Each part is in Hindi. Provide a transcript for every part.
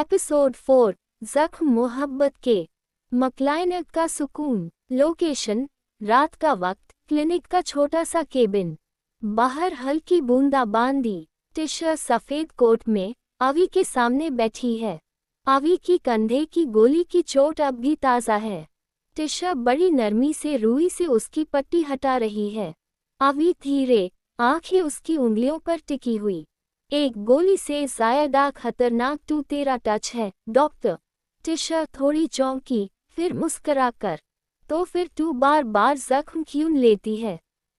एपिसोड 4 जख्म मोहब्बत के। मकलाइनर का सुकून। लोकेशन रात का वक्त, क्लिनिक का छोटा सा केबिन। बाहर हल्की बूंदाबांदी। टिशा सफेद कोट में अवी के सामने बैठी है। अवी की कंधे की गोली की चोट अब भी ताज़ा है। टिशा बड़ी नरमी से रुई से उसकी पट्टी हटा रही है। अवी धीरे, आंखें उसकी उंगलियों पर टिकी हुई। एक गोली से ज़्यादा खतरनाक तू तेरा टच है डॉक्टर। टिशा थोड़ी चौंकी, फिर मुस्कराकर, तो फिर तू बार बार जख्म क्यों लेती है,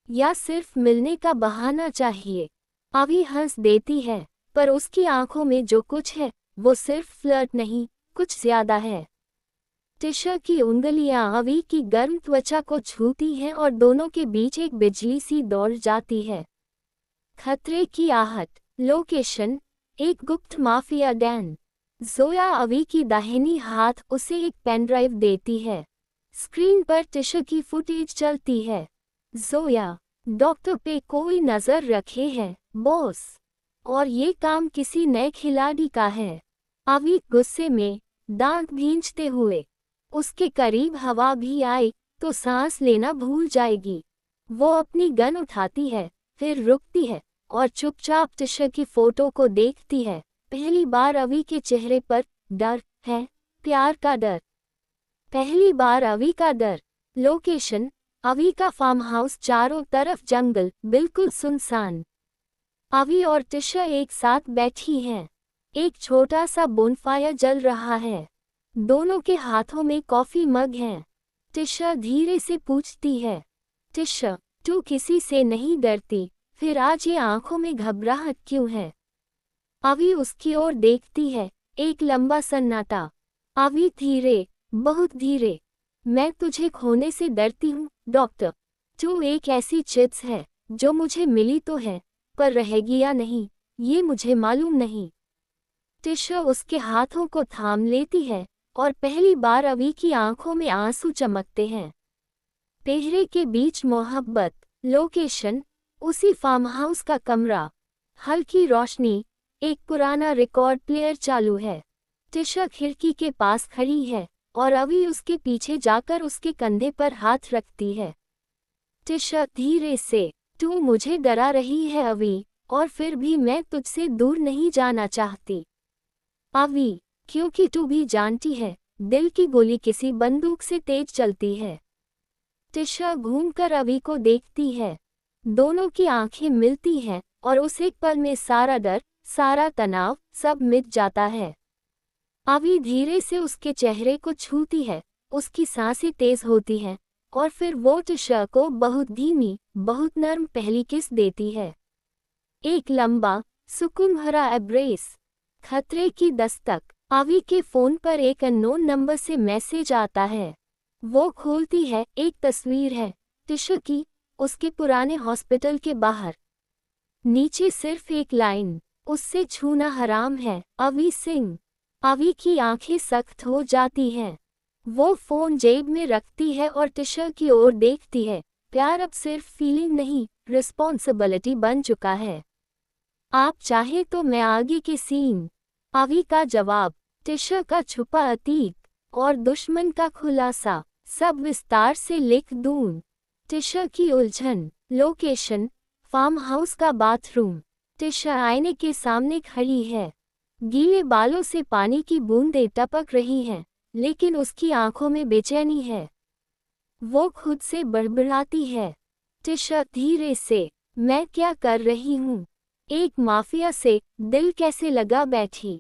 या सिर्फ मिलने का बहाना चाहिए? अभी हंस देती है, पर उसकी आंखों में जो कुछ है वो सिर्फ फ्लर्ट नहीं, कुछ ज्यादा है। टिशा की उंगलियां अवी की गर्म त्वचा को छूती हैं और दोनों के बीच एक बिजली सी दौड़ जाती है। खतरे की आहट। लोकेशन एक गुप्त माफिया डैन। जोया अवी की दाहिनी हाथ उसे एक पेनड्राइव देती है। स्क्रीन पर टिशा की फुटेज चलती है। जोया, डॉक्टर पे कोई नजर रखे है बॉस, और ये काम किसी नए खिलाड़ी का है। अवी गुस्से में, दांत भींचते हुए, उसके करीब हवा भी आई तो सांस लेना भूल जाएगी। वो अपनी गन उठाती है, फिर रुकती है और चुपचाप टिशा की फोटो को देखती है। पहली बार अवी के चेहरे पर डर है, प्यार का डर। पहली बार अवी का डर। लोकेशन अवी का फार्म हाउस, चारों तरफ जंगल, बिल्कुल सुनसान। अवी और टिशा एक साथ बैठी हैं। एक छोटा सा बोनफायर जल रहा है। दोनों के हाथों में कॉफी मग हैं। टिशा धीरे से पूछती है, टिशा, तू किसी से नहीं डरती, फिर आज ये आंखों में घबराहट क्यों है? अवी उसकी ओर देखती है। एक लंबा सन्नाटा। अवी धीरे, बहुत धीरे, मैं तुझे खोने से डरती हूँ डॉक्टर। तू एक ऐसी चीज है जो मुझे मिली तो है, पर रहेगी या नहीं ये मुझे मालूम नहीं। टिशा उसके हाथों को थाम लेती है और पहली बार अवी की आंखों में आंसू चमकते हैं। पेहरे के बीच मोहब्बत। लोकेशन उसी फार्म हाउस का कमरा। हल्की रोशनी, एक पुराना रिकॉर्ड प्लेयर चालू है। टिशा खिड़की के पास खड़ी है और अवी उसके पीछे जाकर उसके कंधे पर हाथ रखती है। टिशा धीरे से, तू मुझे डरा रही है अवी, और फिर भी मैं तुझसे दूर नहीं जाना चाहती। अवी, क्योंकि तू भी जानती है, दिल की गोली किसी बंदूक से तेज चलती है। टिशा घूमकर अवी को देखती है। दोनों की आंखें मिलती हैं और उस एक पल में सारा डर, सारा तनाव, सब मिट जाता है। अवी धीरे से उसके चेहरे को छूती है, उसकी सांसें तेज होती हैं, और फिर वो टिशा को बहुत धीमी, बहुत नर्म पहली किस देती है। एक लंबा, सुकून भरा एब्रेस। खतरे की दस्तक। अवी के फोन पर एक अननोन नंबर से मैसेज आता है। वो खोलती है, एक तस्वीर है टिशा की, उसके पुराने हॉस्पिटल के बाहर। नीचे सिर्फ एक लाइन, उससे छूना हराम है, अवी सिंह। अवी की आंखें सख्त हो जाती हैं। वो फोन जेब में रखती है और टिशा की ओर देखती है। प्यार अब सिर्फ फीलिंग नहीं, रिस्पॉन्सिबिलिटी बन चुका है। आप चाहे तो मैं आगे के सीन। अवी का जवाब, टिशा का छुपा अतीत और दुश्मन का खुलासा, सब विस्तार से लिख दूं। टिशा की उलझन। लोकेशन फार्म हाउस का बाथरूम। टिशा आईने के सामने खड़ी है। गीले बालों से पानी की बूंदें टपक रही हैं, लेकिन उसकी आंखों में बेचैनी है। वो खुद से बड़बड़ाती है, टिशा धीरे से, मैं क्या कर रही हूँ? एक माफिया से दिल कैसे लगा बैठी।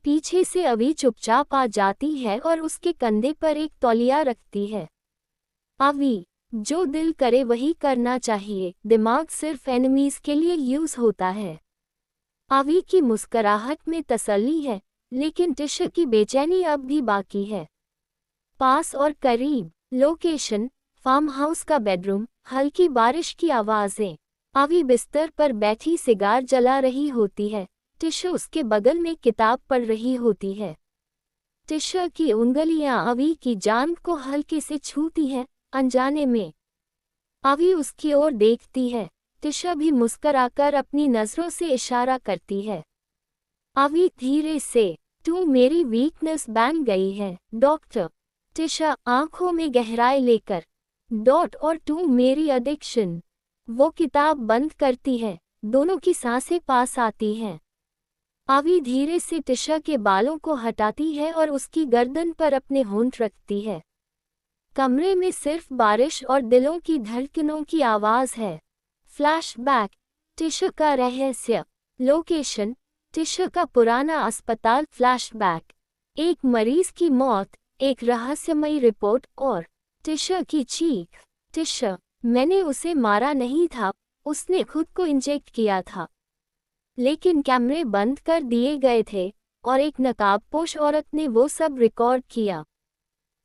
पीछे से अवी चुपचाप आ जाती है और उसके कंधे पर एक तौलिया रखती है। अवी, जो दिल करे वही करना चाहिए, दिमाग सिर्फ एनिमीज के लिए यूज होता है। अवी की मुस्कुराहट में तसल्ली है, लेकिन टिशा की बेचैनी अब भी बाकी है। पास और करीब। लोकेशन फार्म हाउस का बेडरूम। हल्की बारिश की आवाजें। अवी बिस्तर पर बैठी सिगार जला रही होती है। टिशा उसके बगल में किताब पढ़ रही होती है। टिशा की उंगलियां अवी की जांघ को हल्के से छूती हैं, अनजाने में। अवी उसकी ओर देखती है। टिशा भी मुस्कुराकर अपनी नजरों से इशारा करती है। अवी धीरे से, तू मेरी वीकनेस बन गई है डॉक्टर। टिशा आंखों में गहराई लेकर। और तू मेरी एडिक्शन। वो किताब बंद करती है, दोनों की सांसें पास आती हैं। अवी धीरे से टिशा के बालों को हटाती है और उसकी गर्दन पर अपने होंठ रखती है। कमरे में सिर्फ बारिश और दिलों की धड़कनों की आवाज है। फ्लैशबैक। टिशा का रहस्य। लोकेशन टिशा का पुराना अस्पताल। फ्लैशबैक। एक मरीज की मौत, एक रहस्यमयी रिपोर्ट और टिशा की चीख। टिशा, मैंने उसे मारा नहीं था, उसने खुद को इंजेक्ट किया था। लेकिन कैमरे बंद कर दिए गए थे और एक नकाबपोश औरत ने वो सब रिकॉर्ड किया।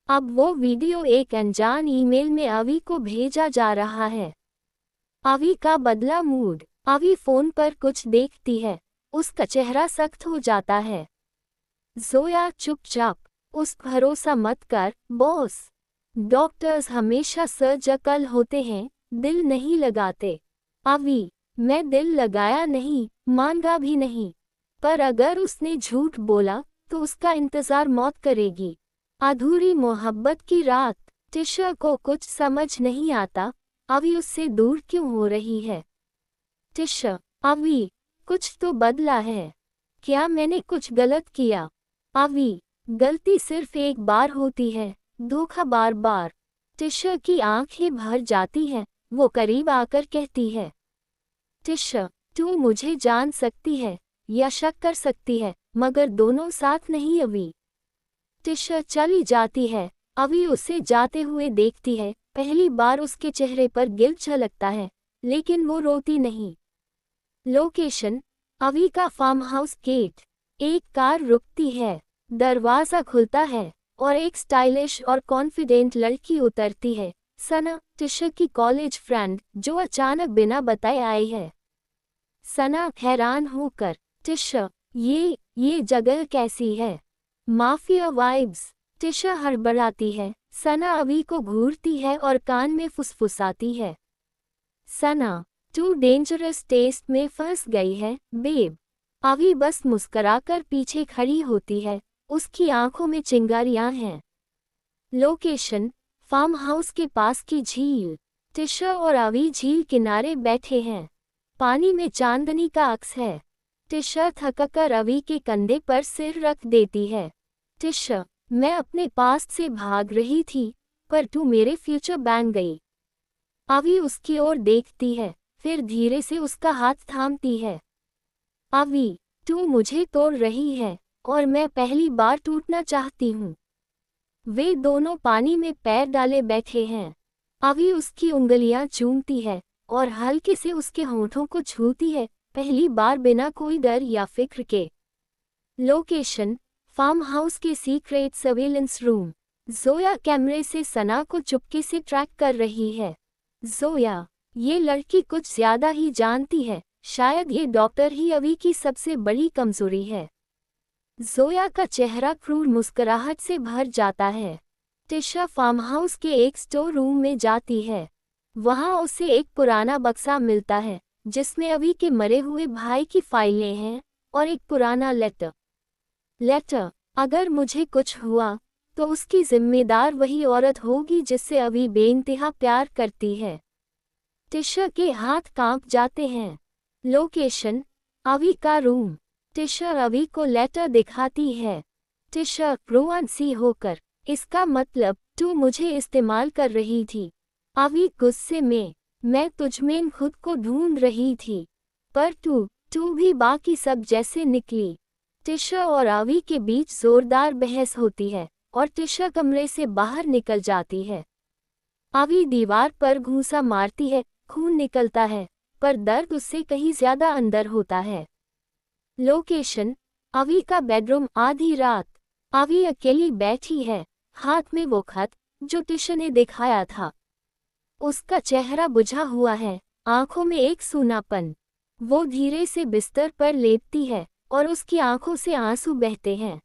अब वो वीडियो एक अनजान ईमेल में अवी को भेजा जा रहा है। अवी का बदला मूड। अवी फोन पर कुछ देखती है, उसका चेहरा सख्त हो जाता है। जोया चुपचाप। उस भरोसा मत कर बॉस। डॉक्टर्स हमेशा सर्जिकल होते हैं, दिल नहीं लगाते। अवी, मैं दिल लगाया नहीं, मांगा भी नहीं। पर अगर उसने झूठ बोला तो उसका इंतजार मौत करेगी। अधूरी मोहब्बत की रात। टिशा को कुछ समझ नहीं आता, अवी उससे दूर क्यों हो रही है। टिशा, अवी, कुछ तो बदला है। क्या मैंने कुछ गलत किया। अवी, गलती सिर्फ एक बार होती है, धोखा बार बार। टिशा की आंखें भर जाती हैं, वो करीब आकर कहती है, टिशा, तू मुझे जान सकती है या शक कर सकती है, मगर दोनों साथ नहीं। अवी। टिशा चली जाती है। अवी उसे जाते हुए देखती है। पहली बार उसके चेहरे पर गिल्ट झलकता है, लेकिन वो रोती नहीं। लोकेशन अवी का फार्म हाउस गेट। एक कार रुकती है, दरवाजा खुलता है और एक स्टाइलिश और कॉन्फिडेंट लड़की उतरती है। सना, टिशा की कॉलेज फ्रेंड, जो अचानक बिना बताए आई है। सना हैरान होकर, टिशा, ये जगह कैसी है। Mafia vibes. टिशा हड़बड़ाती है। सना अवी को घूरती है और कान में फुसफुसाती है, सना, तू डेंजरस टेस्ट में फंस गई है बेब। अवी बस मुस्कराकर पीछे खड़ी होती है, उसकी आंखों में चिंगारियां हैं। लोकेशन फार्म हाउस के पास की झील। टिशा और अवी झील किनारे बैठे हैं, पानी में चांदनी का अक्स है। टिशा थककर अवी के कंधे पर सिर रख देती है। टिशा, मैं अपने पास्ट से भाग रही थी, पर तू मेरे फ्यूचर बन गई। अवी उसकी ओर देखती है, फिर धीरे से उसका हाथ थामती है। अवी, तू मुझे तोड़ रही है और मैं पहली बार टूटना चाहती हूँ। वे दोनों पानी में पैर डाले बैठे हैं। अवी उसकी उंगलियां चूमती है और हल्के से उसके होठों को छूती है, पहली बार बिना कोई डर या फिक्र के। लोकेशन फार्म हाउस के सीक्रेट सर्वेलेंस रूम। जोया कैमरे से सना को चुपके से ट्रैक कर रही है। जोया, ये लड़की कुछ ज्यादा ही जानती है, शायद ये डॉक्टर ही अवी की सबसे बड़ी कमजोरी है। जोया का चेहरा क्रूर मुस्कुराहट से भर जाता है। टिशा फार्म हाउस के एक स्टोर रूम में जाती है। वहां उसे एक पुराना बक्सा मिलता है, जिसमें अवी के मरे हुए भाई की फाइलें हैं और एक पुराना लेटर। अगर मुझे कुछ हुआ तो उसकी जिम्मेदार वही औरत होगी जिससे अवी बेइंतहा प्यार करती है। टिशा के हाथ कांप जाते हैं। लोकेशन अवी का रूम। टिशा अवी को लेटर दिखाती है। टिशा रोआन सी होकर, इसका मतलब तू मुझे इस्तेमाल कर रही थी। अवी गुस्से में, मैं तुझमें खुद को ढूंढ रही थी, पर तू भी बाकी सब जैसे निकली। टिशा और अवी के बीच जोरदार बहस होती है और टिशा कमरे से बाहर निकल जाती है। अवी दीवार पर घूंसा मारती है, खून निकलता है, पर दर्द उससे कहीं ज्यादा अंदर होता है। लोकेशन अवी का बेडरूम। आधी रात। अवी अकेली बैठी है, हाथ में वो खत जो टिशा ने दिखाया था। उसका चेहरा बुझा हुआ है, आंखों में एक सूनापन। वो धीरे से बिस्तर पर लेटती है और उसकी आंखों से आंसू बहते हैं।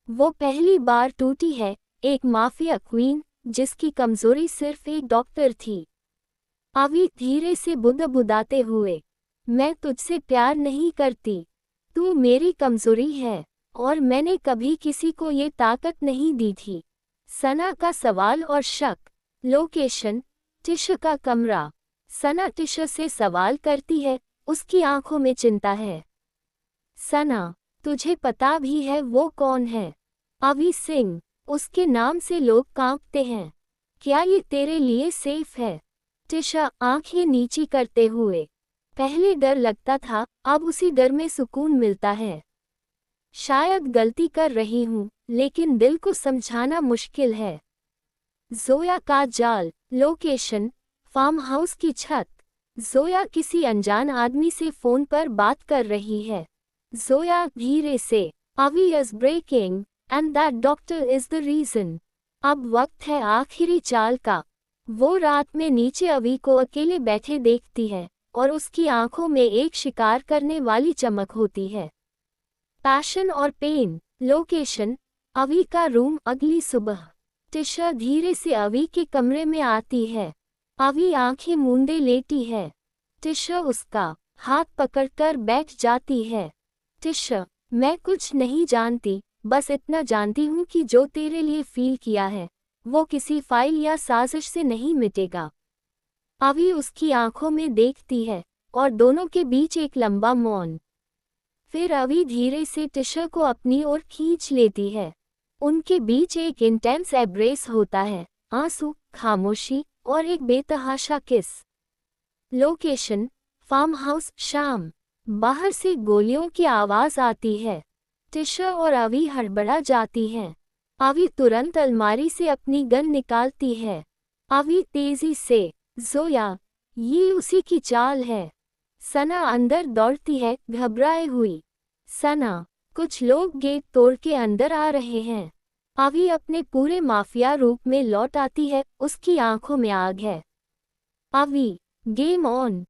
वो पहली बार टूटी है, एक माफिया क्वीन जिसकी कमजोरी सिर्फ एक डॉक्टर थी। अवी धीरे से बुदबुदाते हुए, मैं तुझसे प्यार नहीं करती, तू मेरी कमजोरी है और मैंने कभी किसी को ये ताकत नहीं दी थी। सना का सवाल और शक। लोकेशन, टिशा का कमरा। सना टिशा से सवाल करती है, उसकी आंखों में चिंता है। सना, तुझे पता भी है वो कौन है? अवी सिंह, उसके नाम से लोग कांपते हैं। क्या ये तेरे लिए सेफ है? टिशा आंखें नीची करते हुए, पहले डर लगता था, अब उसी डर में सुकून मिलता है। शायद गलती कर रही हूँ, लेकिन दिल को समझाना मुश्किल है। जोया का जाल। लोकेशन, फार्म हाउस की छत। जोया किसी अनजान आदमी से फोन पर बात कर रही है। जोया धीरे से, Avi is breaking and that doctor is the reason. अब वक्त है आखिरी चाल का। वो रात में नीचे अवी को अकेले बैठे देखती है और उसकी आंखों में एक शिकार करने वाली चमक होती है। पैशन और पेन। लोकेशन, अवी का रूम। अगली सुबह टिशा धीरे से अवी के कमरे में आती है। अवी आंखें मूंदे लेटी है। टिशा उसका हाथ पकड़कर बैठ जाती है। टिशा, मैं कुछ नहीं जानती, बस इतना जानती हूँ कि जो तेरे लिए फील किया है वो किसी फाइल या साजिश से नहीं मिटेगा। अवी उसकी आंखों में देखती है और दोनों के बीच एक लंबा मौन। फिर अवी धीरे से टिशा को अपनी ओर खींच लेती है। उनके बीच एक इंटेंस एब्रेस होता है, आंसू, खामोशी और एक बेतहाशा किस। Location, farm house. शाम, बाहर से गोलियों की आवाज आती है। टिशा और अवी हड़बड़ा जाती हैं। अवी तुरंत अलमारी से अपनी गन निकालती है। अवी तेजी से, जोया, ये उसी की चाल है। सना अंदर दौड़ती है, घबराए हुई। सना, कुछ लोग गेट तोड़ के अंदर आ रहे हैं। अवी अपने पूरे माफिया रूप में लौट आती है, उसकी आंखों में आग है। अवी, गेम ऑन।